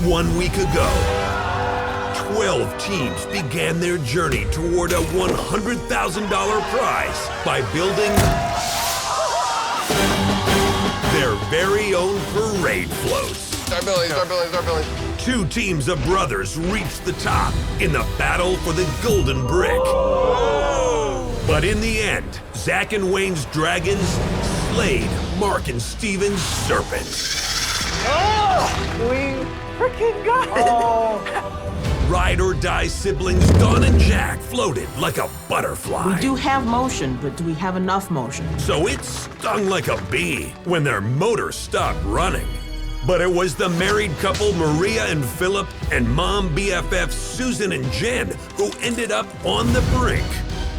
1 week ago, 12 teams began their journey toward a $100,000 prize by building their very own parade floats. Start building. 2 teams of brothers reached the top in the battle for the golden brick. But in the end, Zach and Wayne's dragons slayed Mark and Steven's serpents. We freaking got it! Ride or die siblings Dawn and Jack floated like a butterfly. We do have motion, but do we have enough motion? So it stung like a bee when their motor stopped running. But it was the married couple Maria and Philip and mom BFFs Susan and Jen who ended up on the brink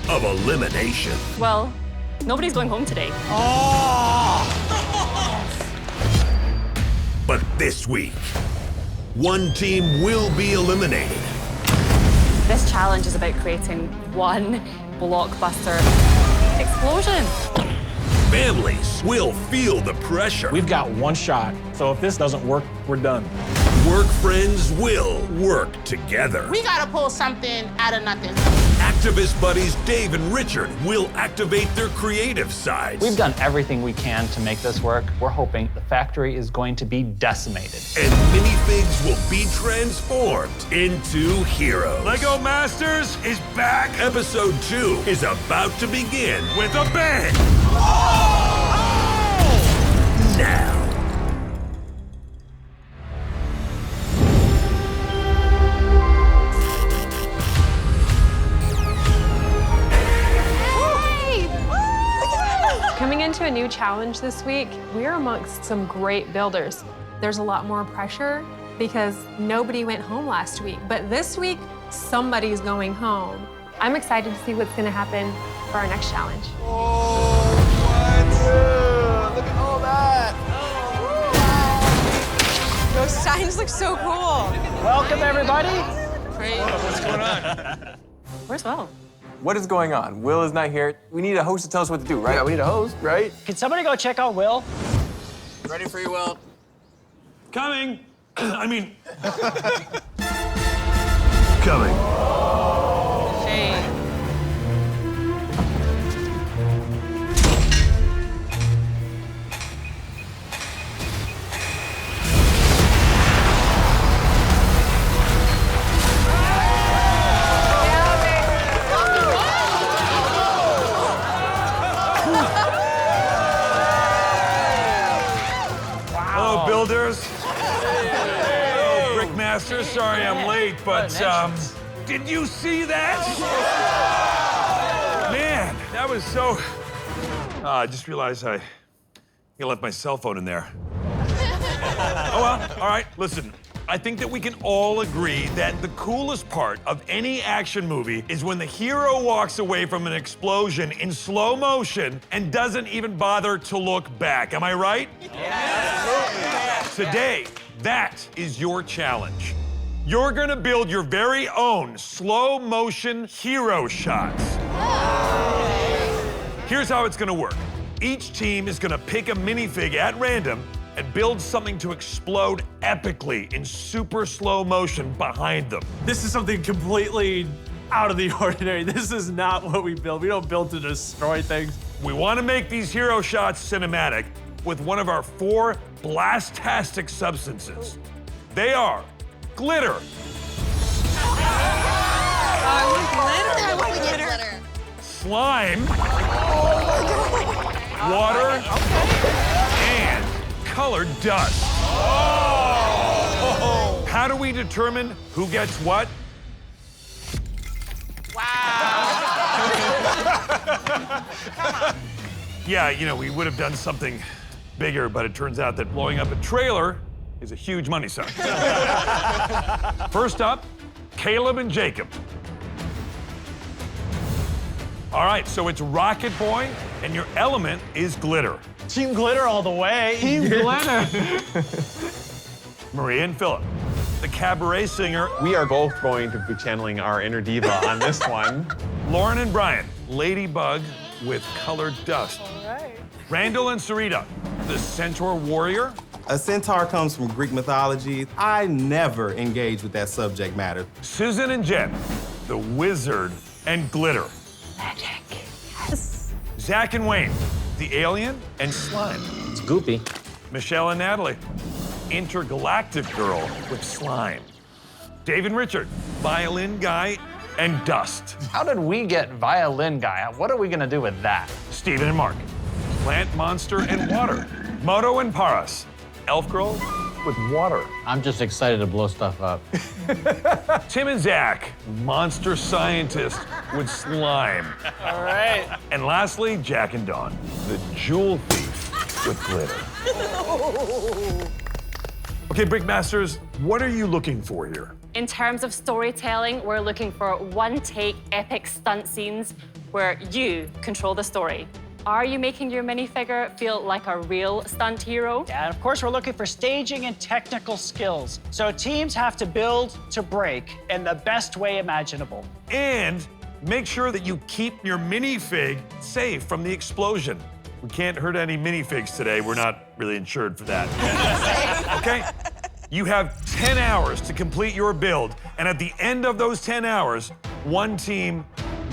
of elimination. Well, nobody's going home today. But this week, one team will be eliminated. This challenge is about creating one blockbuster explosion. Families will feel the pressure. We've got one shot, so if this doesn't work, we're done. Work friends will work together. We gotta pull something out of nothing. Activist buddies Dave and Richard will activate their creative sides. We've done everything we can to make this work. We're hoping the factory is going to be decimated. And minifigs will be transformed into heroes. Lego Masters is back. Episode 2 is about to begin With a bang. now. Coming into a new challenge this week, we're amongst some great builders. There's a lot more pressure because nobody went home last week, but this week, somebody's going home. I'm excited to see what's gonna happen for our next challenge. Look at all that. Those signs look so cool. Welcome, everybody. What's going on? Where's Will? What is going on? Will is not here. We need a host to tell us what to do, right? Yeah, we need a host, right? Can somebody go check out Will? Ready for you, Will? Coming. I mean, Coming. hello, builders. Hello, brick masters. Sorry I'm late, but did you see that? Man, that was so. I just realized I left my cell phone in there. Oh well. All right. Listen. I think that we can all agree that the coolest part of any action movie is when the hero walks away from an explosion in slow motion and doesn't even bother to look back. Am I right? Yes. Today, that is your challenge. You're gonna build your very own slow motion hero shots. Here's how it's gonna work. Each team is gonna pick a minifig at random and build something to explode epically in super slow motion behind them. This is something completely out of the ordinary. This is not what we build. We don't build to destroy things. We want to make these hero shots cinematic with one of our 4 blastastic substances. They are glitter, slime, water, and colored dust. How do we determine who gets what? Yeah, you know, we would have done something bigger, but it turns out that blowing up a trailer is a huge money suck. First up, Caleb and Jacob. All right, so it's Rocket Boy, and your element is glitter. Team Glitter all the way. Team Glitter. Maria and Philip, the cabaret singer. We are both going to be channeling our inner diva on this one. Lauren and Brian, Ladybug with colored dust. All right. Randall and Sarita, the Centaur Warrior. A centaur comes from Greek mythology. I never engage with that subject matter. Susan and Jen, the wizard and glitter. Magic. Yes. Zach and Wayne, the alien and slime. It's goopy. Michelle and Natalie, intergalactic girl with slime. Dave and Richard, violin guy and dust. How did we get violin guy? What are we gonna do with that? Steven and Mark, plant monster and water. Moto and Paras, elf girl with water. I'm just excited to blow stuff up. Tim and Zach, monster scientist with slime. All right. And lastly, Jack and Dawn, the jewel thief with glitter. Okay, Brickmasters, what are you looking for here? In terms of storytelling, we're looking for one-take epic stunt scenes where you control the story. Are you making your minifigure feel like a real stunt hero? And of course, we're looking for staging and technical skills. So teams have to build to break in the best way imaginable. And make sure that you keep your minifig safe from the explosion. We can't hurt any minifigs today. We're not really insured for that. Okay? You have 10 hours to complete your build, and at the end of those 10 hours, one team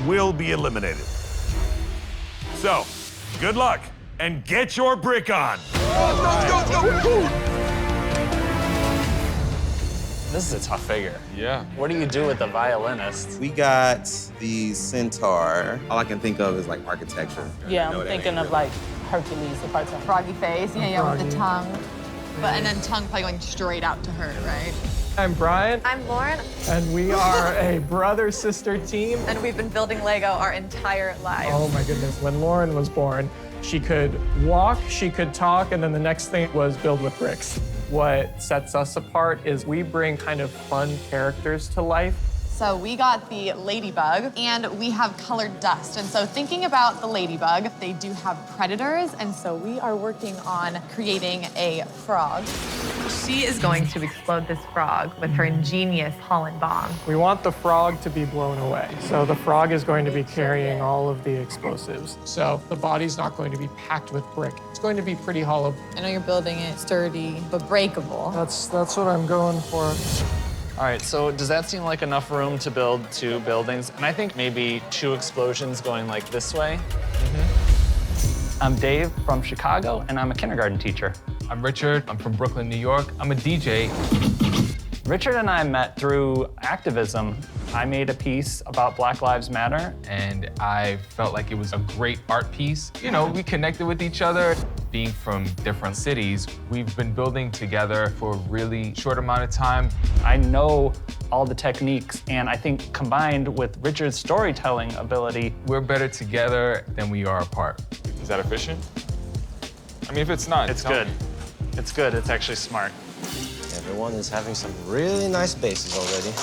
will be eliminated. So, good luck, and get your brick on. Go. This is a tough figure. Yeah. What do you do with the violinist? We got the centaur. All I can think of is like architecture. Yeah, I know I'm that thinking ain't of really- like Hercules, the parts of froggy face. Yeah, with the tongue. But and then tongue probably going straight out to her, right? I'm Brian, I'm Lauren, and we are a brother-sister team. and we've been building Lego our entire lives. Oh my goodness, when Lauren was born, she could walk, she could talk, and then the next thing was build with bricks. What sets us apart is we bring kind of fun characters to life. So we got the ladybug, and we have colored dust. And so thinking about the ladybug, they do have predators, and so we are working on creating a frog. She is going to explode this frog with her ingenious Holland bomb. We want the frog to be blown away. So the frog is going to be carrying all of the explosives. So the body's not going to be packed with brick. It's going to be pretty hollow. I know you're building it sturdy, but breakable. That's what I'm going for. All right, so does that seem like enough room to build 2 buildings? And I think maybe 2 explosions going like this way. I'm Dave from Chicago, and I'm a kindergarten teacher. I'm Richard. I'm from Brooklyn, New York. I'm a DJ. Richard and I met through activism. I made a piece about Black Lives Matter. And I felt like it was a great art piece. You know, we connected with each other. Being from different cities, we've been building together for a really short amount of time. I know all the techniques, and I think combined with Richard's storytelling ability, We're better together than we are apart. Is that efficient? I mean, if it's not, it's tell good. me. It's good, it's actually smart. Everyone is having some really nice bases already.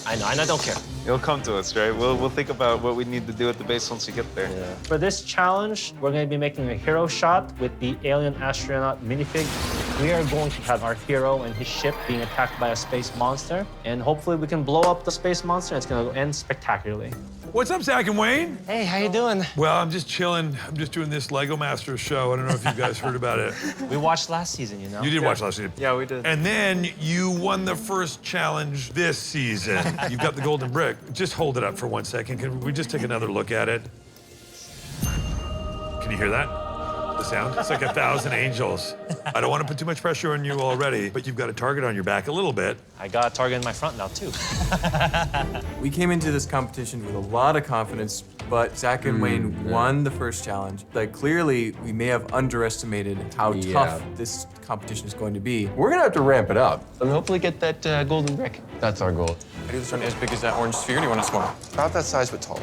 I know, and I don't care. It'll come to us, right? We'll think about what we need to do at the base once we get there. Yeah. For this challenge, we're going to be making a hero shot with the alien astronaut minifig. We are going to have our hero and his ship being attacked by a space monster, and hopefully we can blow up the space monster, and it's going to end spectacularly. What's up, Zach and Wayne? Hey, how you doing? Well, I'm just chilling. I'm just doing this Lego Masters show. I don't know if you guys heard about it. We watched last season, you know? You did watch last season. Yeah, we did. And then you won the first challenge this season. You've got the golden brick. Just hold it up for 1 second. Can we just take another look at it? Can you hear that? The sound? It's like 1,000 angels. I don't want to put too much pressure on you already, but you've got a target on your back a little bit. I got a target in my front now, too. We came into this competition with a lot of confidence, but Zach and Wayne won the first challenge. Like, clearly, we may have underestimated how tough this competition is going to be. We're gonna have to ramp it up and hopefully get that golden brick. That's our goal. I do this one as big as that orange sphere, or do you want it smaller? About that size, but taller.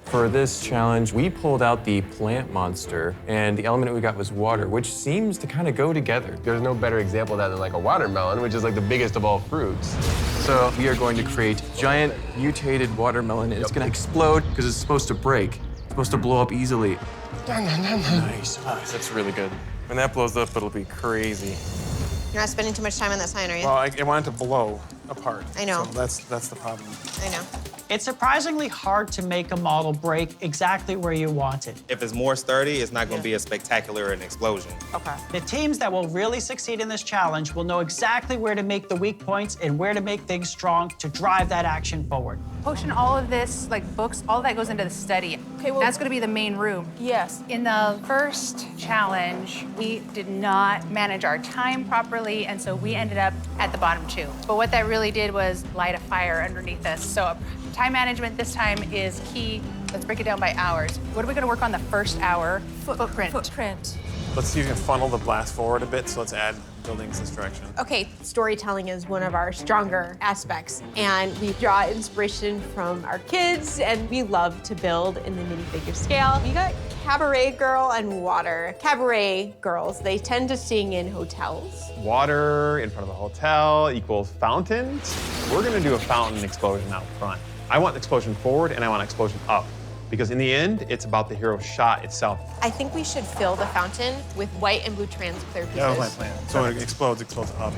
For this challenge, we pulled out the plant monster, and the element we got was water, which seems to kind of go together. There's no better example of that than like a watermelon, which is like the biggest of all fruits. So we are going to create giant mutated watermelon, and it's going to explode because it's supposed to break. It's supposed to blow up easily. Nice. That's really good. When that blows up, it'll be crazy. You're not spending too much time on that sign, are you? Well, I want it to blow apart. I know. So that's the problem. I know. It's surprisingly hard to make a model break exactly where you want it. If it's more sturdy, it's not going to be as spectacular an explosion. Okay. The teams that will really succeed in this challenge will know exactly where to make the weak points and where to make things strong to drive that action forward. Potion, all of this, like books, all that goes into the study. Okay, well, that's going to be the main room. Yes. In the first challenge, we did not manage our time properly, and so we ended up at the bottom 2. But what that really did was light a fire underneath us. So time management this time is key. Let's break it down by hours. What are we going to work on the first hour? Footprint. Let's see if we can funnel the blast forward a bit, so let's add buildings this direction. Okay, storytelling is one of our stronger aspects, and we draw inspiration from our kids, and we love to build in the minifigure scale. We got Cabaret Girl and Water. Cabaret girls, they tend to sing in hotels. Water in front of the hotel equals fountains. We're gonna do a fountain explosion out front. I want the explosion forward, and I want an explosion up. Because in the end, it's about the hero shot itself. I think we should fill the fountain with white and blue trans clear pieces. That was my plan. So it explodes up.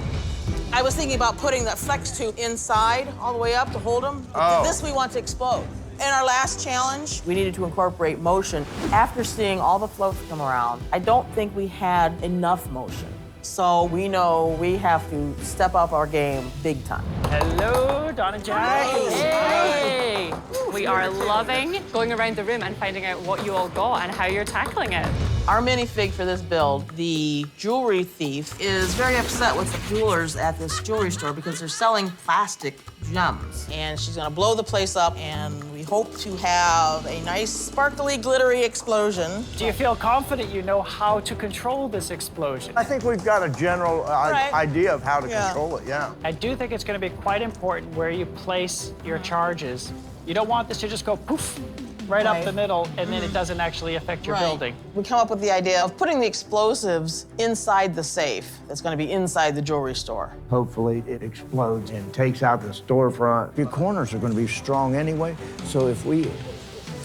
I was thinking about putting that flex tube inside all the way up to hold them. Oh. This we want to explode. In our last challenge, we needed to incorporate motion. After seeing all the floats come around, I don't think we had enough motion. So we know we have to step up our game big time. Hello, Don and Jack. Hey! We are loving going around the room and finding out what you all got and how you're tackling it. Our minifig for this build, the jewelry thief, is very upset with the jewelers at this jewelry store because they're selling plastic gems. and she's gonna blow the place up, and we hope to have a nice, sparkly, glittery explosion. Do you feel confident you know how to control this explosion? I think we've got a general idea of how to control it, yeah. I do think it's going to be quite important where you place your charges. You don't want this to just go poof right up the middle, and then it doesn't actually affect your building. We come up with the idea of putting the explosives inside the safe that's going to be inside the jewelry store. Hopefully it explodes and takes out the storefront. Your corners are going to be strong anyway, so if we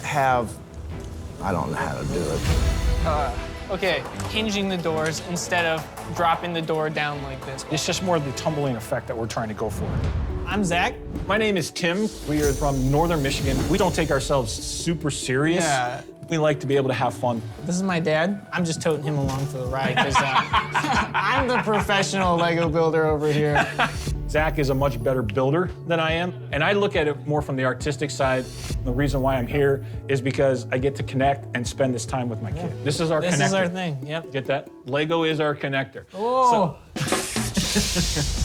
have, I don't know how to do it. Okay, hinging the doors instead of dropping the door down like this. It's just more the tumbling effect that we're trying to go for. I'm Zach. My name is Tim. We are from Northern Michigan. We don't take ourselves super serious. Yeah. We like to be able to have fun. This is my dad. I'm just toting him along for the ride because I'm the professional Lego builder over here. Zach is a much better builder than I am, and I look at it more from the artistic side. The reason why I'm here is because I get to connect and spend this time with my kid. This is our connector. This is our thing, yep. Get that? Lego is our connector. Oh.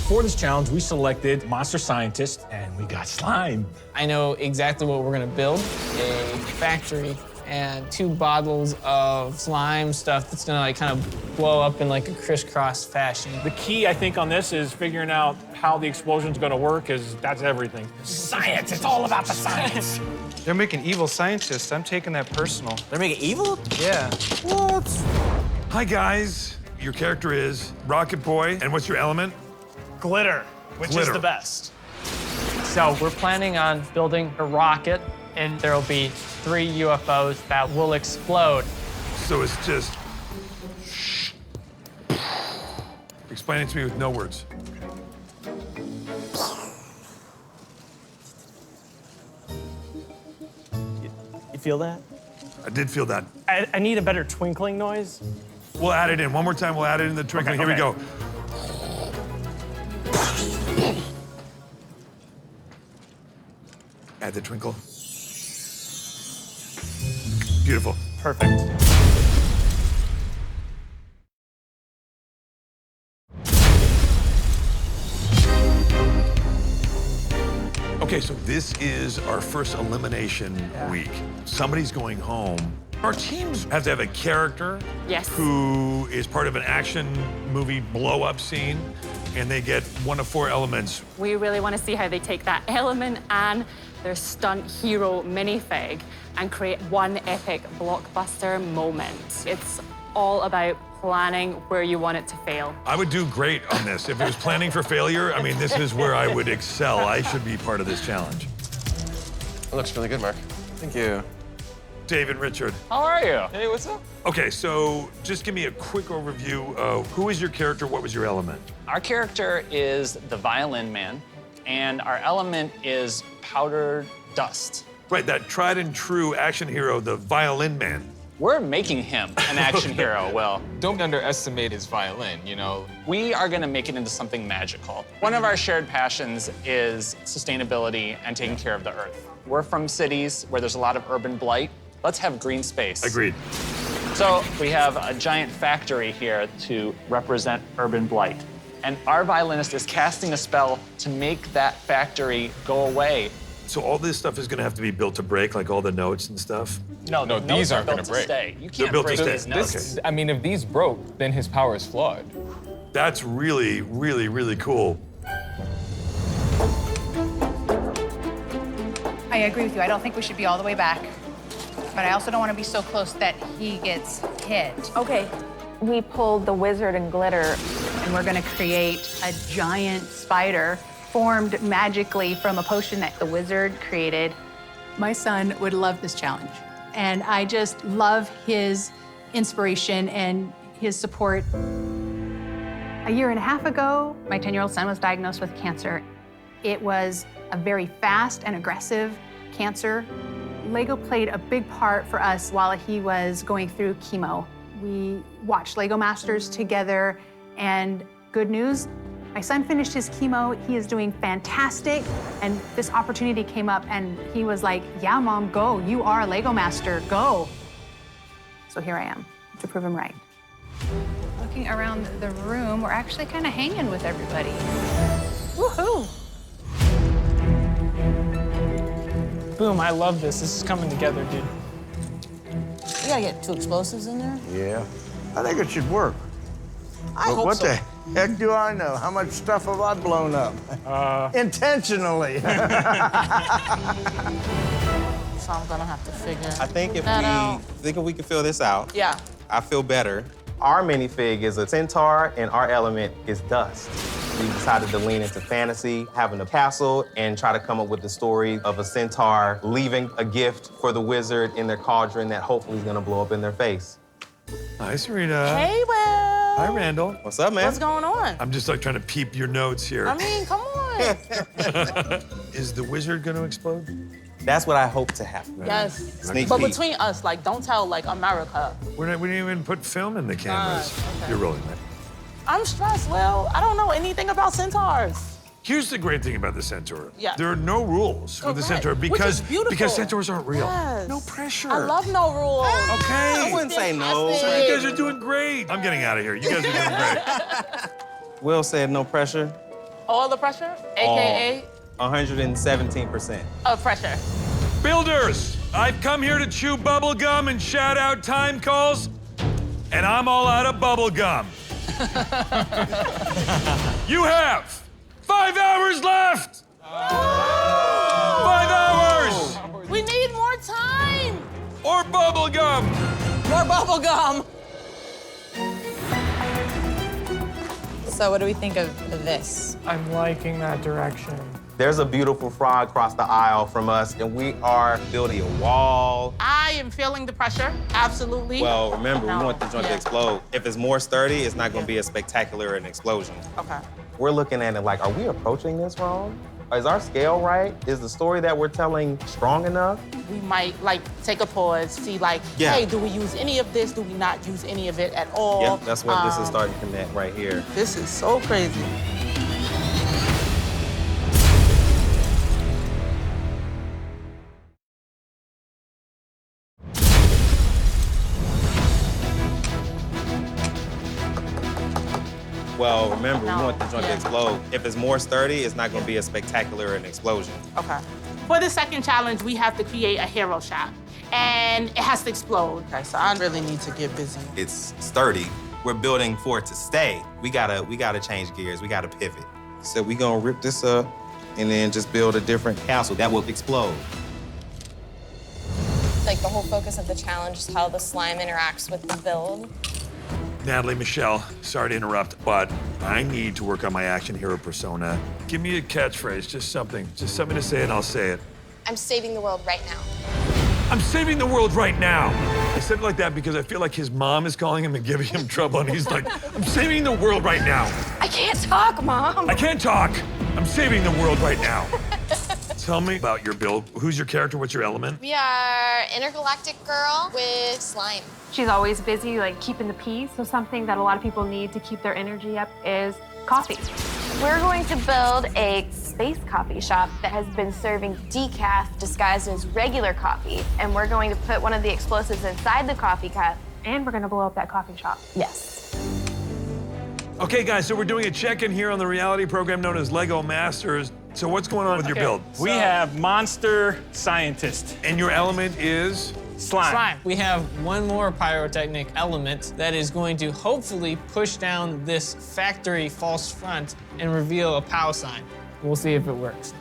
For this challenge, we selected Monster Scientist, and we got slime. I know exactly what we're gonna build, a factory and 2 bottles of slime stuff that's gonna like kind of blow up in like a crisscross fashion. The key, I think, on this is figuring out how the explosion's gonna work, because that's everything. Science, it's all about the science. They're making evil scientists. I'm taking that personal. They're making evil? Yeah. What? Hi, guys. Your character is Rocket Boy, and what's your element? Glitter, which Glitter. is the best. So we're planning on building a rocket, and there'll be 3 UFOs that will explode. So it's just... Explain it to me with no words. You feel that? I did feel that. I need a better twinkling noise. We'll add it in. One more time, we'll add it in the twinkling. Here we go. Add the twinkle. Beautiful. Perfect. Okay, so this is our first elimination week. Somebody's going home. Our teams have to have a character who is part of an action movie blow-up scene, and they get 1 of 4 elements. We really want to see how they take that element and their stunt hero minifig and create one epic blockbuster moment. It's all about planning where you want it to fail. I would do great on this. If it was planning for failure, I mean, this is where I would excel. I should be part of this challenge. It looks really good, Mark. Thank you. Dave and Richard. How are you? Hey, what's up? Okay, so just give me a quick overview of who is your character, what was your element? Our character is the Violin Man, and our element is powdered dust. Right, that tried and true action hero, the violin man. We're making him an action hero, Will. Don't underestimate his violin, you know? We are gonna make it into something magical. One of our shared passions is sustainability and taking care of the earth. We're from cities where there's a lot of urban blight. Let's have green space. Agreed. So we have a giant factory here to represent urban blight. And our violinist is casting a spell to make that factory go away. So all this stuff is gonna have to be built to break, like all the notes and stuff? No, No, the these notes are aren't gonna built to break. stay. You They're can't built to break stay. these notes. Okay. I mean, if these broke, then his power is flawed. That's really, really, really cool. I agree with you. I don't think we should be all the way back. But I also don't want to be so close that he gets hit. Okay, we pulled the wizard and glitter. And we're going to create a giant spider formed magically from a potion that the wizard created. My son would love this challenge. And I just love his inspiration and his support. A year and a half ago, my 10-year-old son was diagnosed with cancer. It was a very fast and aggressive cancer. Lego played a big part for us while he was going through chemo. We watched Lego Masters together, and good news, my son finished his chemo. He is doing fantastic, and this opportunity came up, and he was like, yeah, Mom, go. You are a Lego Master, go. So here I am to prove him right. Looking around the room, we're actually kind of hanging with everybody. Woohoo! Boom, I love this. This is coming together, dude. We gotta get 2 explosives in there. Yeah. I think it should work. I But hope what so. the heck do I know? How much stuff have I blown up? Intentionally. So I'm gonna have to figure I think if that out. we can fill this out, Yeah. I feel better. Our minifig is a centaur, and our element is dust. We decided to lean into fantasy, having a castle, and try to come up with the story of a centaur leaving a gift for the wizard in their cauldron that hopefully is gonna blow up in their face. Hi, Serena. Hey, Will. Hi, Randall. What's up, man? What's going on? I'm just like trying to peep your notes here. I mean, come on. Is the wizard gonna explode? That's what I hope to happen. Yes. Sneak But peek. between us, like, don't tell, like, America. We didn't even put film in the cameras. okay. You're rolling, man. I'm stressed, Will. I don't know anything about centaurs. Here's the great thing about the centaur. Yeah. There are no rules for the Correct. centaur Which because is beautiful. centaurs aren't real. Yes. No pressure. I love no rules. Okay. I wouldn't say no. So you guys are doing great. I'm getting out of here. You guys are doing great. Will said no pressure. All the pressure, AKA 117%. of pressure. Builders, I've come here to chew bubble gum and shout out time calls, and I'm all out of bubble gum. You have 5 hours left. 5 hours. We need more time. Or bubble gum. More bubble gum. So what do we think of this? I'm liking that direction. There's a beautiful frog across the aisle from us, and we are building a wall. I am feeling the pressure, absolutely. Well, remember, No. we want the joint to Yeah. explode. If it's more sturdy, it's not gonna be as spectacular an explosion. Okay. We're looking at it like, are we approaching this wrong? Is our scale right? Is the story that we're telling strong enough? We might, like, take a pause, see, like, Yeah. hey, do we use any of this? Do we not use any of it at all? Yeah, that's what this is Um, starting to connect right here. This is so crazy. Well, remember, we want the joint to Yeah. explode. If it's more sturdy, it's not gonna be as spectacular an explosion. Okay. For the second challenge, we have to create a hero shot, and it has to explode. Okay, so I really need to get busy. It's sturdy. We're building for it to stay. We gotta change gears. We gotta pivot. So we gonna rip this up and then just build a different castle that will explode. Like the whole focus of the challenge is how the slime interacts with the build. Natalie, Michelle, sorry to interrupt, but I need to work on my action hero persona. Give me a catchphrase, just something to say and I'll say it. I'm saving the world right now. I'm saving the world right now. I said it like that because I feel like his mom is calling him and giving him trouble, and he's like, I'm saving the world right now. I can't talk, Mom. I can't talk. I'm saving the world right now. Tell me about your build. Who's your character? What's your element? We are intergalactic girl with slime. She's always busy, like keeping the peace. So something that a lot of people need to keep their energy up is coffee. We're going to build a space coffee shop that has been serving decaf disguised as regular coffee. And we're going to put one of the explosives inside the coffee cup. And we're gonna blow up that coffee shop. Yes. Okay, guys, so we're doing a check-in here on the reality program known as Lego Masters. So what's going on with your build? We have monster scientist. And your element is? Slime. We have one more pyrotechnic element that is going to hopefully push down this factory false front and reveal a POW sign. We'll see if it works.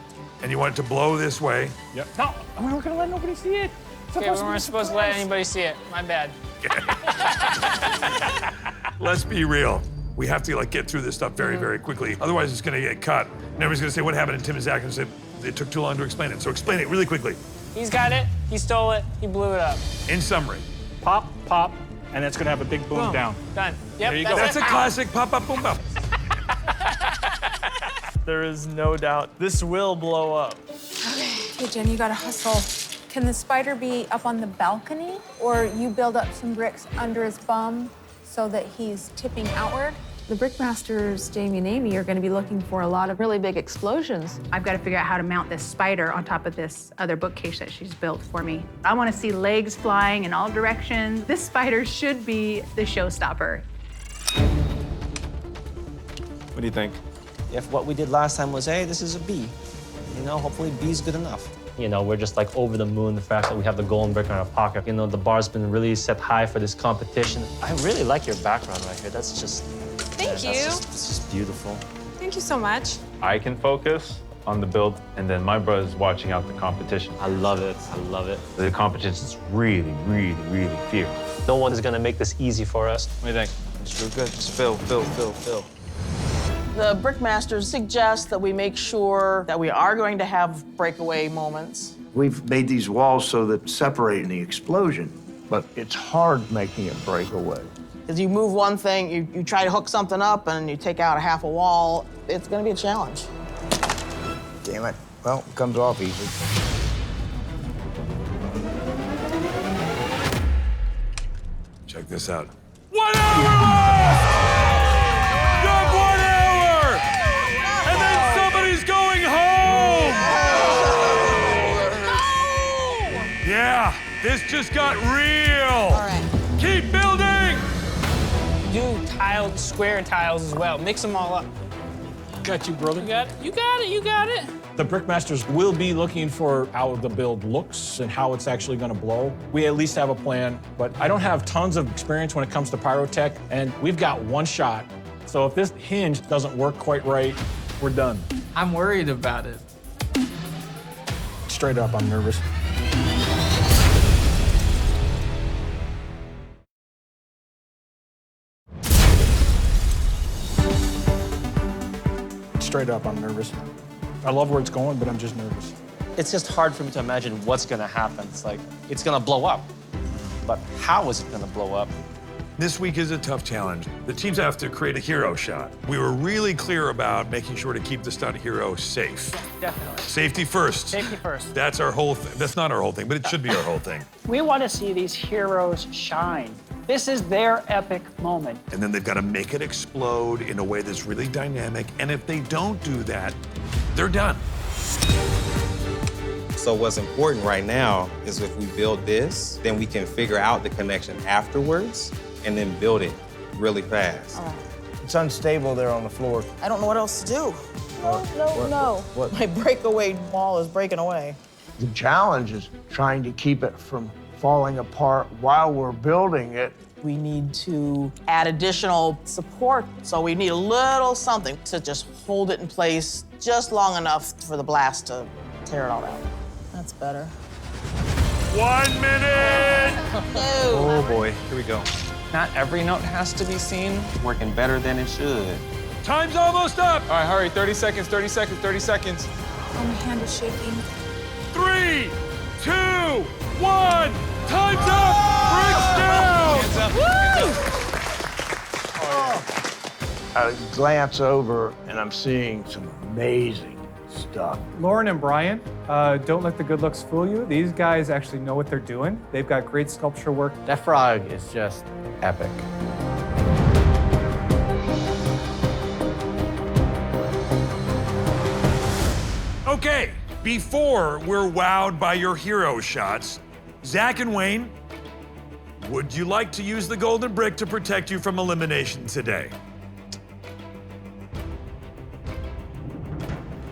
And you want it to blow this way. Yep. No, we're not gonna let nobody see it. Okay, we weren't supposed to let anybody see it. My bad. Let's be real. We have to get through this stuff very quickly. Otherwise, it's gonna get cut. And everybody's gonna say, what happened? And Tim and Zach and say, it took too long to explain it. So explain it really quickly. He's got it, he stole it, he blew it up. In summary. Pop, pop, and it's gonna have a big boom down. Done. Yep, There you that's go. it. That's a classic pop, pop, boom, bop. There is no doubt this will blow up. Hey, Jen, you gotta hustle. Can the spider be up on the balcony? Or you build up some bricks under his bum so that he's tipping outward? The Brickmasters, Jamie and Amy, are gonna be looking for a lot of really big explosions. I've got to figure out how to mount this spider on top of this other bookcase that she's built for me. I want to see legs flying in all directions. This spider should be the showstopper. What do you think? If what we did last time was A, this is a B. You know, hopefully B is good enough. You know, we're just like over the moon, the fact that we have the golden brick in our pocket. You know, the bar's been really set high for this competition. I really like your background right here. That's just... Thank you. It's just beautiful. Thank you so much. I can focus on the build, and then my brother's watching out the competition. I love it. I love it. The competition is really fierce. No one is gonna make this easy for us. What do you think? It's real good. Just fill. The Brickmasters suggest that we make sure that we are going to have breakaway moments. We've made these walls so that separating the explosion, but it's hard making it break away. As you move one thing, you try to hook something up and you take out a half a wall, it's gonna be a challenge. Damn it. Well, it comes off easy. Check this out. 1 hour left! You have 1 hour! And then somebody's going home! Yeah, this just got real. All right. Keep building! Do tiled, square tiles as well. Mix them all up. Got you, brother. You got it, you got it, you got it. The Brickmasters will be looking for how the build looks and how it's actually gonna blow. We at least have a plan, but I don't have tons of experience when it comes to pyrotech, and we've got one shot. So if this hinge doesn't work quite right, we're done. I'm worried about it. Straight up, I'm nervous. Straight up, I'm nervous. I love where it's going, but I'm just nervous. It's just hard for me to imagine what's gonna happen. It's like, it's gonna blow up. But how is it gonna blow up? This week is a tough challenge. The teams have to create a hero shot. We were really clear about making sure to keep the stunt hero safe. Definitely. Safety first. Safety first. That's our whole thing. That's not our whole thing, but it should be our whole thing. We want to see these heroes shine. This is their epic moment. And then they've got to make it explode in a way that's really dynamic. And if they don't do that, they're done. So what's important right now is if we build this, then we can figure out the connection afterwards and then build it really fast. It's unstable there on the floor. I don't know what else to do. No. What? My breakaway wall is breaking away. The challenge is trying to keep it from falling apart while we're building it. We need to add additional support, so we need a little something to just hold it in place just long enough for the blast to tear it all out. That's better. 1 minute! Oh boy, here we go. Not every note has to be seen. Working better than it should. Time's almost up! All right, hurry, 30 seconds, 30 seconds, 30 seconds. Oh, my hand is shaking. 3, 2, 1, time's up! Bricks down! Hands up, hands up. I glance over and I'm seeing some amazing stuff. Lauren and Brian, don't let the good looks fool you. These guys actually know what they're doing. They've got great sculpture work. That frog is just epic. Okay, before we're wowed by your hero shots, Zach and Wayne, would you like to use the golden brick to protect you from elimination today?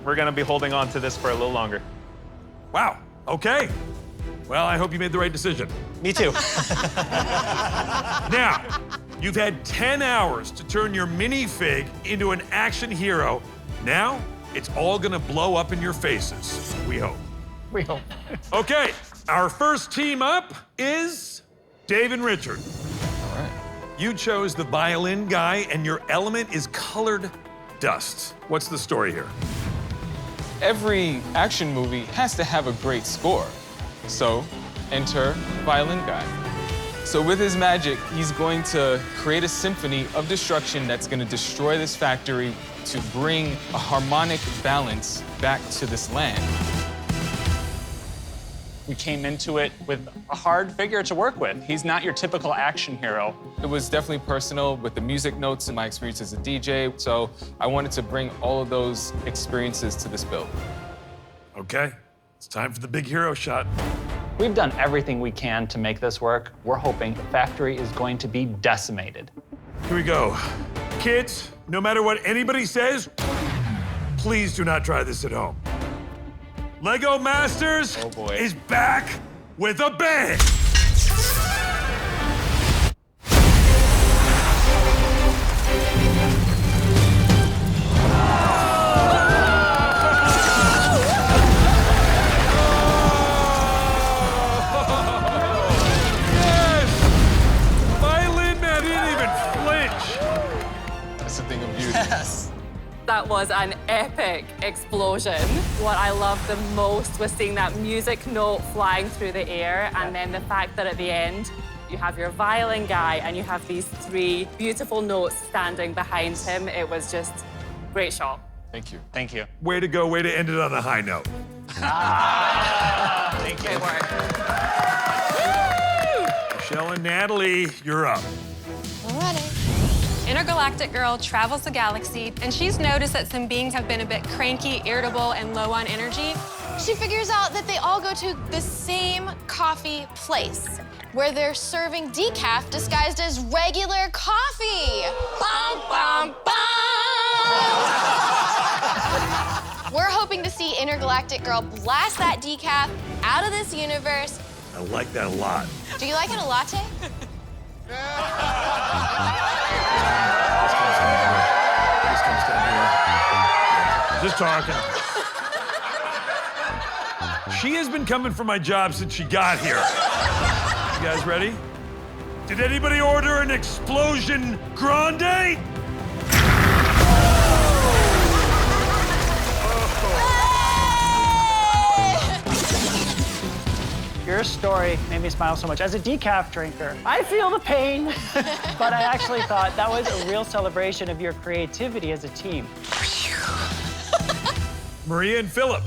We're gonna be holding on to this for a little longer. Wow, okay. Well, I hope you made the right decision. Me too. Now, you've had 10 hours to turn your minifig into an action hero. Now, it's all gonna blow up in your faces, we hope. We hope. Okay, our first team up is Dave and Richard. All right. You chose the violin guy, and your element is colored dust. What's the story here? Every action movie has to have a great score. So, enter Violin Guy. So with his magic, he's going to create a symphony of destruction that's going to destroy this factory to bring a harmonic balance back to this land. We came into it with a hard figure to work with. He's not your typical action hero. It was definitely personal with the music notes and my experience as a DJ, so I wanted to bring all of those experiences to this build. Okay, it's time for the big hero shot. We've done everything we can to make this work. We're hoping the factory is going to be decimated. Here we go. Kids, no matter what anybody says, please do not try this at home. Lego Masters is back with a bang! Yes! Violin Man didn't even flinch. That's the thing of beauty. Yes. That was an epic explosion. What I loved the most was seeing that music note flying through the air, and then the fact that at the end, you have your violin guy and you have these three beautiful notes standing behind him. It was just a great shot. Thank you. Thank you. Way to go, way to end it on a high note. Thank you. Great work. Michelle and Natalie, you're up. Alrighty. Intergalactic Girl travels the galaxy, and she's noticed that some beings have been a bit cranky, irritable, and low on energy. She figures out that they all go to the same coffee place, where they're serving decaf disguised as regular coffee. Bum, bum, bum! We're hoping to see Intergalactic Girl blast that decaf out of this universe. I like that a lot. Do you like it a latte? Just talking. She has been coming for my job since she got here. You guys ready? Did anybody order an explosion grande? Your story made me smile so much. As a decaf drinker, I feel the pain, but I actually thought that was a real celebration of your creativity as a team. Maria and Philip.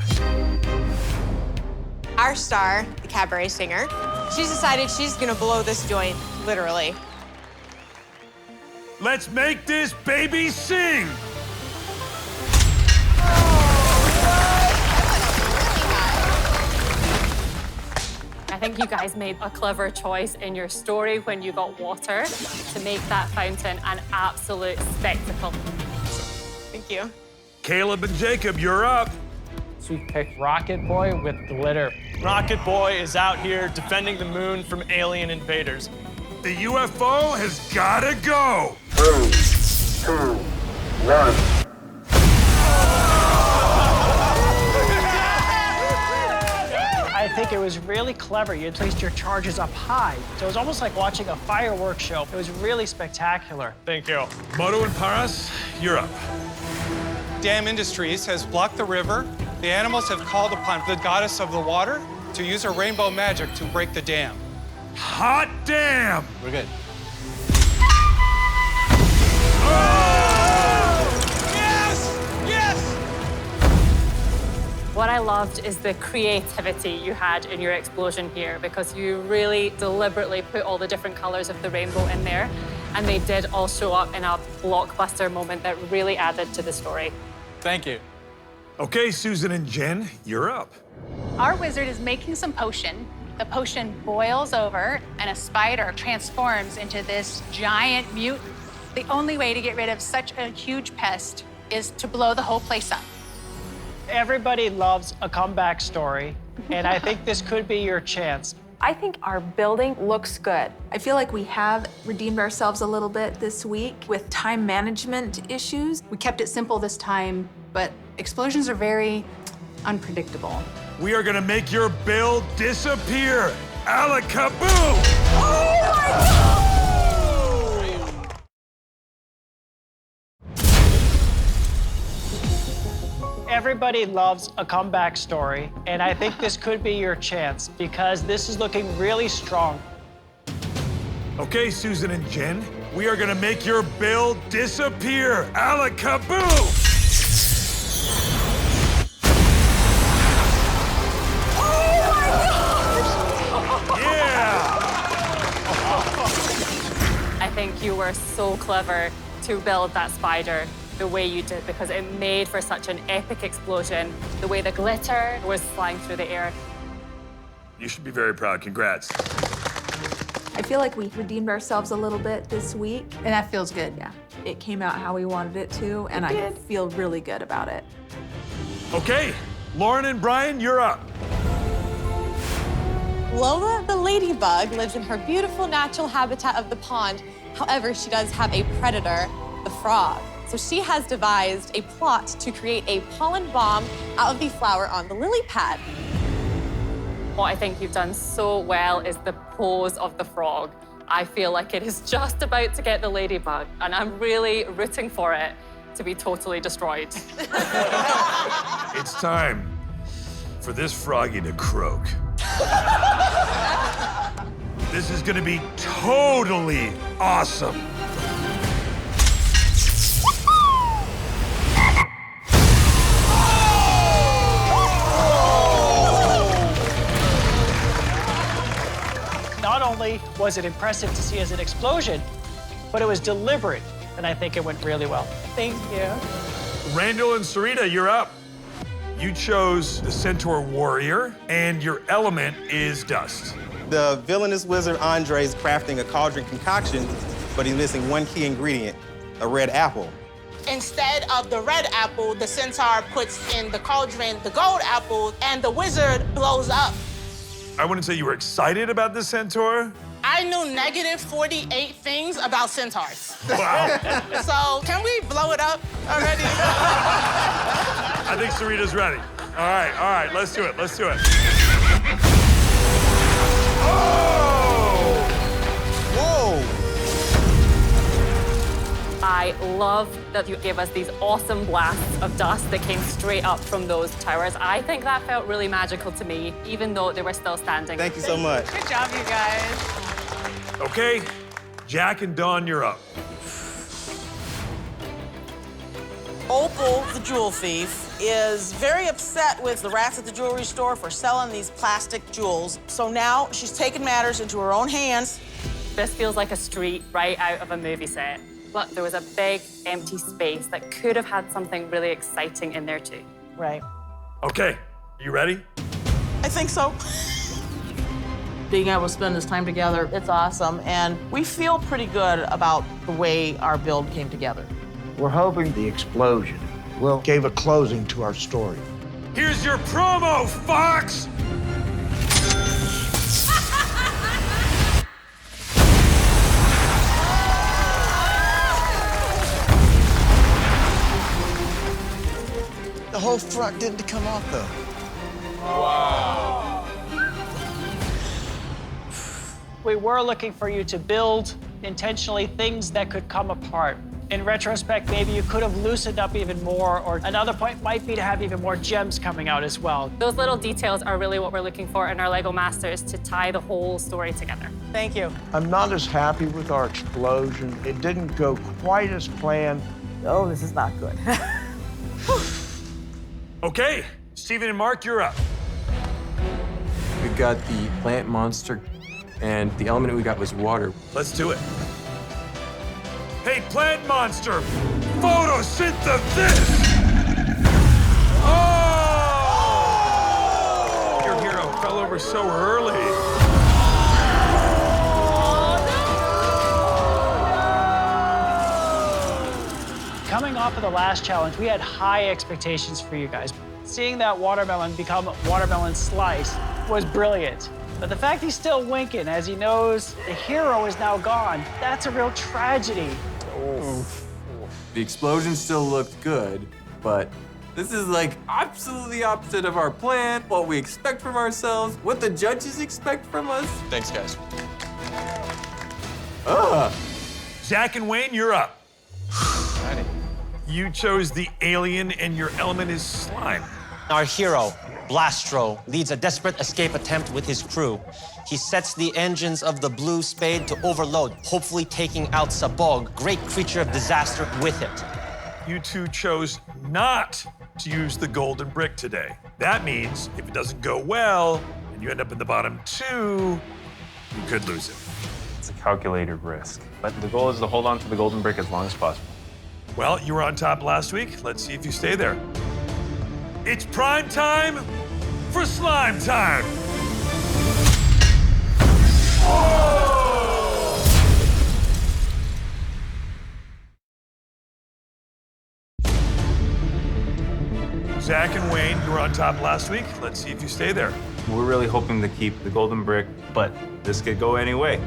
Our star, the cabaret singer, she's decided she's gonna blow this joint, literally. Let's make this baby sing. I think you guys made a clever choice in your story when you got water to make that fountain an absolute spectacle. Thank you. Caleb and Jacob, you're up. So we picked Rocket Boy with glitter. Rocket Boy is out here defending the moon from alien invaders. The UFO has gotta go. 3, 2, 1. I think it was really clever. You placed your charges up high. So it was almost like watching a fireworks show. It was really spectacular. Thank you. Moto and Paras, you're up. Dam Industries has blocked the river. The animals have called upon the goddess of the water to use her rainbow magic to break the dam. Hot damn! We're good. Oh! Yes! Yes! What I loved is the creativity you had in your explosion here, because you really deliberately put all the different colors of the rainbow in there, and they did all show up in a blockbuster moment that really added to the story. Thank you. Okay, Susan and Jen, you're up. Our wizard is making some potion. The potion boils over, and a spider transforms into this giant mutant. The only way to get rid of such a huge pest is to blow the whole place up. Everybody loves a comeback story, and I think this could be your chance. I think our building looks good. I feel like we have redeemed ourselves a little bit this week with time management issues. We kept it simple this time, but explosions are very unpredictable. We are gonna make your build disappear. Alakaboo! Oh my God! Everybody loves a comeback story, and I think this could be your chance because this is looking really strong. Okay, Susan and Jen, we are gonna make your build disappear. Alakaboo! I think you were so clever to build that spider the way you did, because it made for such an epic explosion. The way the glitter was flying through the air. You should be very proud. Congrats. I feel like we redeemed ourselves a little bit this week. And that feels good. Yeah, it came out how we wanted it to, and I feel really good about it. Okay, Lauren and Brian, you're up. Lola the ladybug lives in her beautiful natural habitat of the pond. However, she does have a predator, the frog. So she has devised a plot to create a pollen bomb out of the flower on the lily pad. What I think you've done so well is the pose of the frog. I feel like it is just about to get the ladybug, and I'm really rooting for it to be totally destroyed. It's time for this froggy to croak. This is gonna be totally awesome. Not only was it impressive to see as an explosion, but it was deliberate, and I think it went really well. Thank you. Randall and Sarita, you're up. You chose the Centaur Warrior, and your element is dust. The villainous wizard Andre is crafting a cauldron concoction, but he's missing one key ingredient, a red apple. Instead of the red apple, the centaur puts in the cauldron the gold apple, and the wizard blows up. I wouldn't say you were excited about the Centaur. I knew negative 48 things about centaurs. Wow. So can we blow it up already? I think Sarita's ready. All right, let's do it, let's do it. Oh! Whoa! I love that you gave us these awesome blasts of dust that came straight up from those towers. I think that felt really magical to me, even though they were still standing. Thank you so much. Good job, you guys. Okay, Jack and Dawn, you're up. Opal, the jewel thief, is very upset with the rats at the jewelry store for selling these plastic jewels. So now she's taken matters into her own hands. This feels like a street right out of a movie set. But there was a big, empty space that could have had something really exciting in there too. Right. Okay, you ready? I think so. Being able to spend this time together, it's awesome. And we feel pretty good about the way our build came together. We're hoping the explosion will give a closing to our story. Here's your promo, Fox! The whole front didn't come off, though. Wow. We were looking for you to build intentionally things that could come apart. In retrospect, maybe you could have loosened up even more, or another point might be to have even more gems coming out as well. Those little details are really what we're looking for in our Lego Masters to tie the whole story together. Thank you. I'm not as happy with our explosion. It didn't go quite as planned. Oh, this is not good. Okay, Steven and Mark, you're up. We got the plant monster, and the element we got was water. Let's do it. Hey, plant monster, photosynthesis! Oh! Your hero fell over so early. Coming off of the last challenge, we had high expectations for you guys. Seeing that watermelon become watermelon slice was brilliant. But the fact he's still winking as he knows the hero is now gone, that's a real tragedy. Oof. The explosion still looked good, but this is like absolutely opposite of our plan, what we expect from ourselves, what the judges expect from us. Thanks, guys. Zach and Wayne, you're up. You chose the alien, and your element is slime. Our hero, Blastro, leads a desperate escape attempt with his crew. He sets the engines of the Blue Spade to overload, hopefully taking out Sabog, great creature of disaster, with it. You two chose not to use the golden brick today. That means if it doesn't go well, and you end up in the bottom two, you could lose it. It's a calculated risk, but the goal is to hold on to the golden brick as long as possible. Well, you were on top last week. Let's see if you stay there. It's prime time for slime time. Zach and Wayne, you were on top last week. Let's see if you stay there. We're really hoping to keep the golden brick, but this could go any way.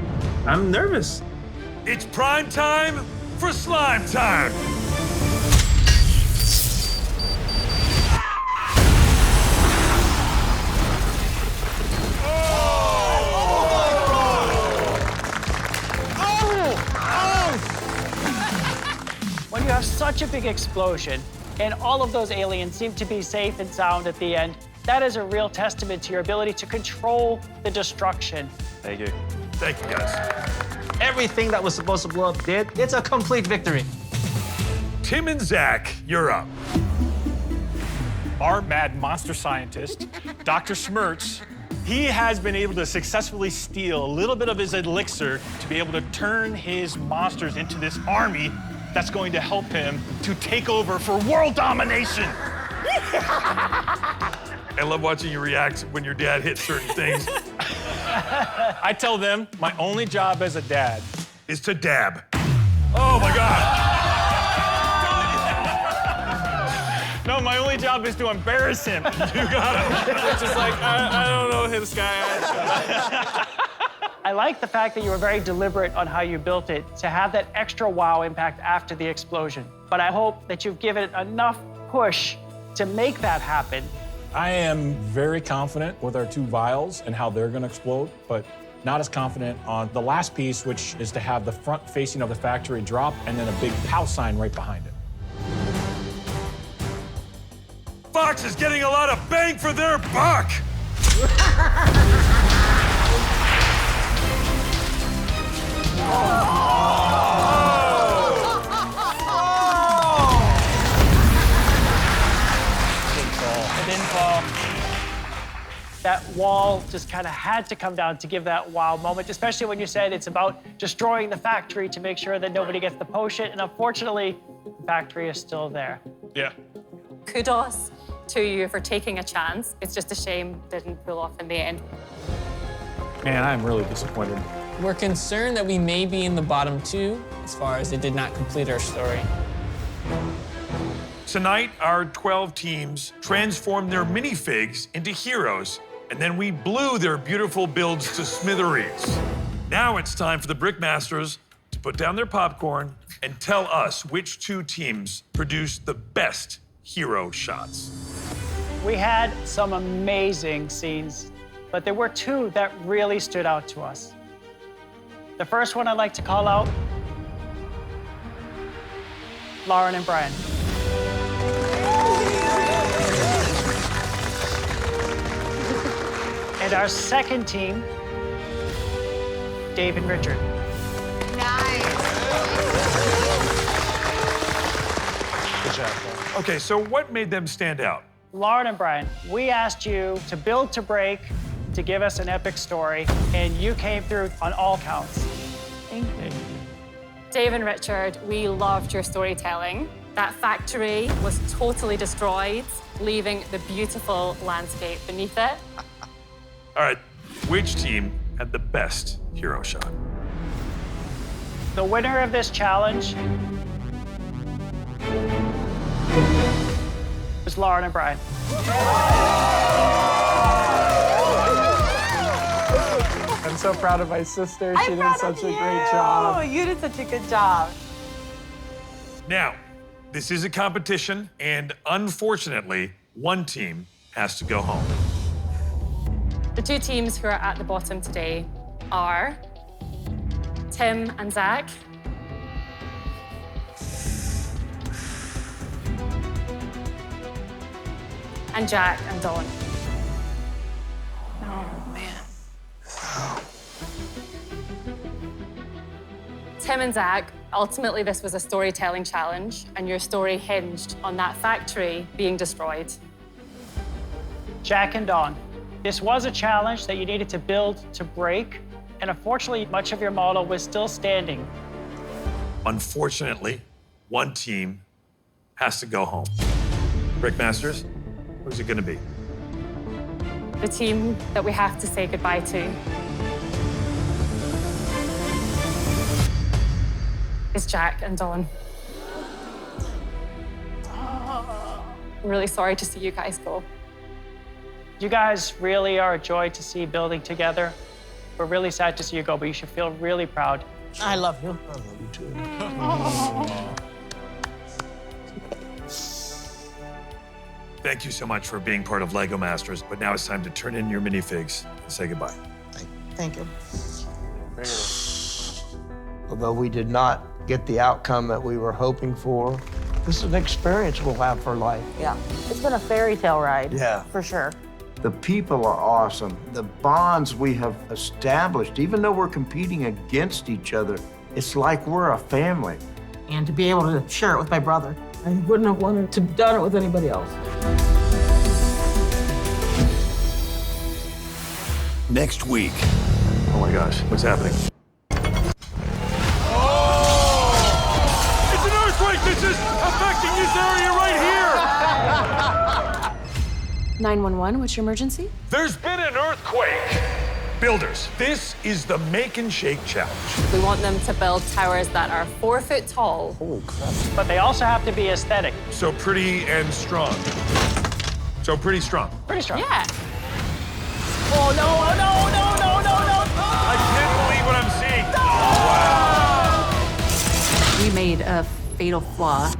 I'm nervous. It's prime time for slime time. When you have such a big explosion and all of those aliens seem to be safe and sound at the end, that is a real testament to your ability to control the destruction. Thank you. Thank you, guys. Everything that was supposed to blow up did. It's a complete victory. Tim and Zach, you're up. Our mad monster scientist, Dr. Schmertz, he has been able to successfully steal a little bit of his elixir to be able to turn his monsters into this army that's going to help him to take over for world domination. I love watching you react when your dad hits certain things. I tell them my only job as a dad is to dab. Oh my God. No, my only job is to embarrass him. You got him. It's just like, I don't know who this guy is. I like the fact that you were very deliberate on how you built it to have that extra wow impact after the explosion. But I hope that you've given it enough push to make that happen. I am very confident with our two vials and how they're going to explode, but not as confident on the last piece, which is to have the front facing of the factory drop and then a big POW sign right behind it. Fox is getting a lot of bang for their buck. It didn't fall. That wall just kind of had to come down to give that wow moment, especially when you said it's about destroying the factory to make sure that nobody gets the potion. And unfortunately, the factory is still there. Yeah. Kudos to you for taking a chance. It's just a shame it didn't pull off in the end. Man, I'm really disappointed. We're concerned that we may be in the bottom two as far as it did not complete our story. Tonight, our 12 teams transformed their minifigs into heroes, and then we blew their beautiful builds to smithereens. Now it's time for the Brickmasters to put down their popcorn and tell us which two teams produced the best hero shots. We had some amazing scenes, but there were two that really stood out to us. The first one I'd like to call out, Lauren and Brian. And our second team, Dave and Richard. Good job. Okay, so what made them stand out? Lauren and Brian, we asked you to build to break, to give us an epic story, and you came through on all counts. Thank you. Dave and Richard, we loved your storytelling. That factory was totally destroyed, leaving the beautiful landscape beneath it. All right, which team had the best hero shot? The winner of this challenge is Lauren and Brian. I'm so proud of my sister. She did such a great job. Oh, you did such a good job. Now, this is a competition, and unfortunately, one team has to go home. The two teams who are at the bottom today are Tim and Zach. And Jack and Dawn. Oh, man. Tim and Zach, ultimately this was a storytelling challenge, and your story hinged on that factory being destroyed. Jack and Dawn, this was a challenge that you needed to build to break, and unfortunately, much of your model was still standing. Unfortunately, one team has to go home. Brickmasters, who's it gonna be? The team that we have to say goodbye to is Jack and Dawn. I'm really sorry to see you guys go. You guys really are a joy to see building together. We're really sad to see you go, but you should feel really proud. I love you. I love you too. Thank you so much for being part of LEGO Masters, but now it's time to turn in your minifigs and say goodbye. Thank you. Although we did not get the outcome that we were hoping for, this is an experience we'll have for life. Yeah, it's been a fairy tale ride. Yeah. For sure. The people are awesome. The bonds we have established, even though we're competing against each other, it's like we're a family. And to be able to share it with my brother. I wouldn't have wanted to have done it with anybody else. Next week. Oh my gosh, what's happening? It's an earthquake! This is affecting this area right here! 911, what's your emergency? There's been an earthquake! Builders, this is the Make and Shake Challenge. We want them to build towers that are 4 foot tall. Holy crap. But they also have to be aesthetic. So pretty and strong. So pretty strong. Pretty strong. Yeah. Oh, no, oh, no, no, no, no, no. I can't believe what I'm seeing. We made a fatal flaw.